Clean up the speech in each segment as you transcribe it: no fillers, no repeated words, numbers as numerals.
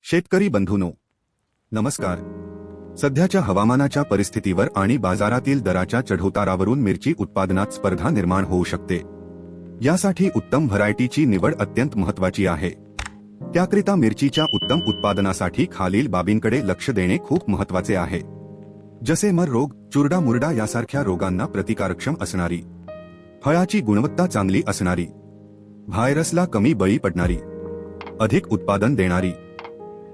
शेतकरी बंधूंनो, नमस्कार। सध्याच्या हवामानाच्या परिस्थितीवर आणि बाजारातील दराच्या चढउतारावरून मिरची उत्पादनात स्पर्धा निर्माण होऊ शकते। यासाठी उत्तम व्हरायटीची निवड अत्यंत महत्त्वाची आहे। त्याकरिता मिरचीच्या उत्तम उत्पादनासाठी खालील बाबींकडे लक्ष देणे खूप महत्त्वाचे आहे, जसे मर रोग, चुरडा मुरडा यासारख्या रोगांना प्रतिकारक्षम असणारी, फळाची गुणवत्ता चांगली असणारी, व्हायरसला कमी बळी पडणारी, अधिक उत्पादन देणारी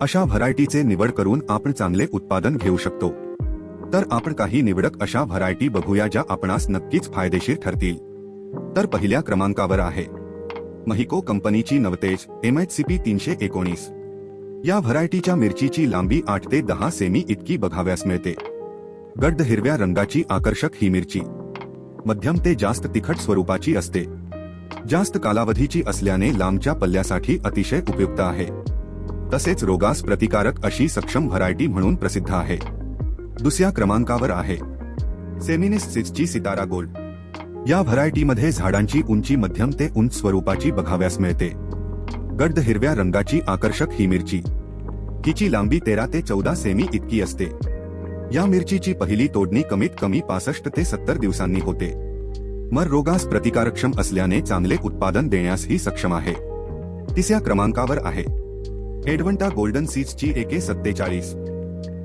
अशा व्हरायटीचे निवड करून आपण चांगले उत्पादन घेऊ शकतो। तर आपण काही निवडक अशा व्हरायटी बघूया ज्या आपणास नक्कीच फायदेशीर ठरतील। तर पहिल्या क्रमांकावर आहे महिको कंपनीची नवतेज MHCP 319। या व्हरायटीच्या मिरचीची लांबी 8 ते 10 सेमी इतकी बघाव्यास मिळते। गडद हिरव्या रंगाची आकर्षक ही मिरची मध्यम ते जास्त तिखट स्वरूपाची असते। जास्त कालावधीची असल्याने लांबच्या पल्ल्यासाठी अतिशय उपयुक्त आहे। तसेच रोगास प्रतिकारक अशी सक्षम व्हरायटी म्हणून प्रसिद्ध आहे। दुसऱ्या क्रमांकावर आहे सेमिनिस सीड्सची सितारा गोल्ड। या व्हरायटीमध्ये झाडांची उंची मध्यम ते उंच स्वरूपाची बघाव्यास मिळते। गडद हिरव्या रंगाची आकर्षक ही मिरची, हिची लांबी 13 ते 14 सेमी इतकी असते। या मिरचीची पहिली तोडणी कमीत कमी 65 ते 70 दिवसांनी होते। मर रोगास प्रतिकारक्षम असल्याने चांगले उत्पादन देण्यासही सक्षम आहे। तिसऱ्या क्रमांकावर आहे एडवंटा गोल्डन सीड्सची AK47।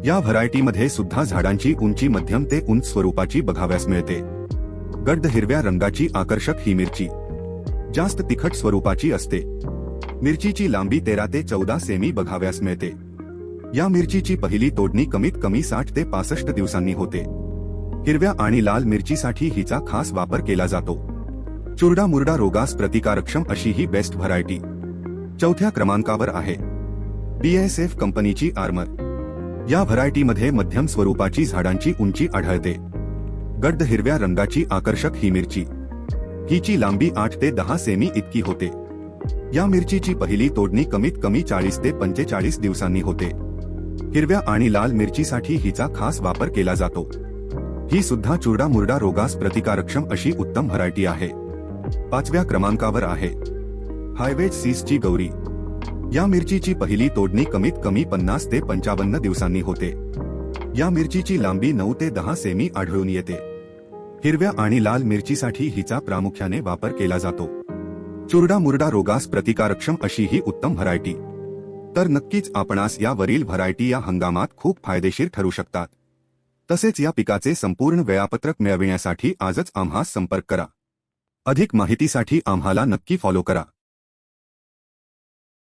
या व्हरायटीमध्ये सुद्धा झाडांची उंची मध्यम ते उंच स्वरूपाची बघाव्यास मिळते। गडद हिरव्या रंगाची आकर्षक ही मिरची जास्त तिखट स्वरूपाची असते। मिरचीची लांबी 13 ते 14 सेमी बघाव्यास मिळते। या मिरचीची पहिली तोडणी कमीत कमी 60 ते 65 दिवसांनी होते। हिरव्या आणि लाल मिरचीसाठी हिचा खास वापर केला जातो। चुरडा मुरडा रोगास प्रतिकारक्षम अशी ही बेस्ट व्हरायटी। चौथ्या क्रमांकावर आहे BASF कंपनीची आर्मर। या व्हरायटीमध्ये मध्यम स्वरूपाची झाडांची उंची आढळते। गडद हिरव्या रंगाची आकर्षक ही मिरची, हिची लांबी 8 ते 10 सेमी इतकी होते। या मिरचीची पहिली तोडणी कमीत कमी 40 ते 45 दिवसांनी होते। हिरव्या आणि लाल मिरचीसाठी हिचा खास वापर केला जातो। ही सुद्धा चुरडा मुरडा रोगास प्रतिकारक्षम अशी उत्तम व्हरायटी आहे। पाचव्या क्रमांकावर आहे हायवेज सीड्सची गौरी। या मिरचीची पहिली तोडणी कमीत कमी 50 ते 55 दिवसांनी होते। या मिरचीची लांबी 9 ते 10 सेमी आढळून येते। हिरव्या आणि लाल मिरचीसाठी हिचा प्रामुख्याने वापर केला जातो। चुरडा मुरडा रोगास प्रतिकारक्षम अशी ही उत्तम व्हरायटी। तर नक्कीच आपणास यावरील व्हरायटी या हंगामात खूप फायदेशीर ठरू शकतात। तसेच या पिकाचे संपूर्ण वेळापत्रक मिळविण्यासाठी आजच आम्हास संपर्क करा। अधिक माहितीसाठी आम्हाला नक्की फॉलो करा।